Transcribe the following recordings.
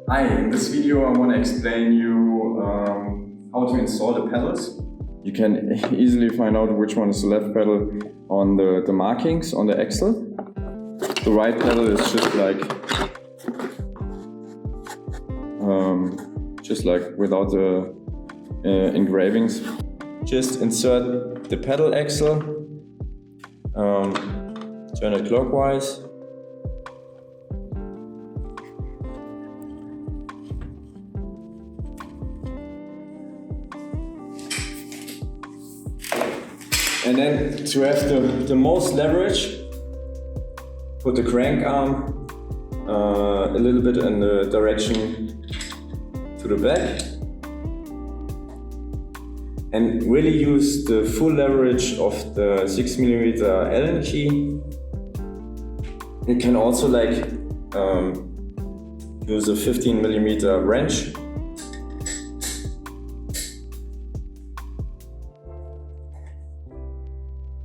Hi, in this video I want to explain you how to install the pedals. You can easily find out which one is the left pedal on the markings on the Axel. The right pedal is just like without the engravings. Just insert the pedal axle, turn it clockwise. And then to have the most leverage, put the crank arm a little bit in the direction to the back. And really use the full leverage of the 6mm Allen key. You can also use a 15mm wrench.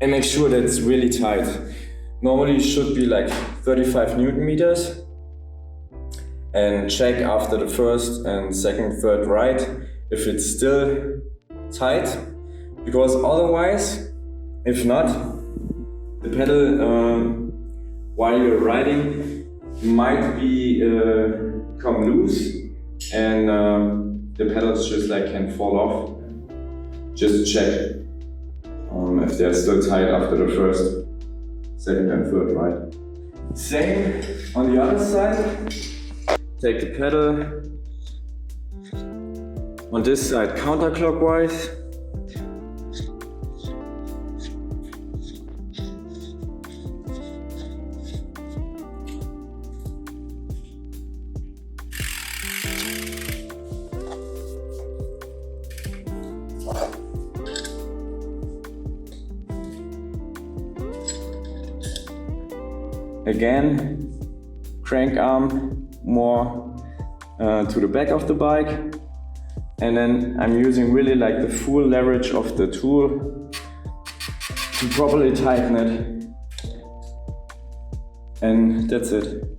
And make sure that it's really tight. Normally it should be like 35 Newton meters. And check after the first and second, third ride if it's still tight. Because otherwise, if not, the pedal while you're riding might come loose and the pedals just can fall off. Just check if they're still tight after the first, second and third ride. Same on the other side. Take the pedal on this side counterclockwise. Again, crank arm more to the back of the bike, and then I'm using really the full leverage of the tool to properly tighten it, and that's it.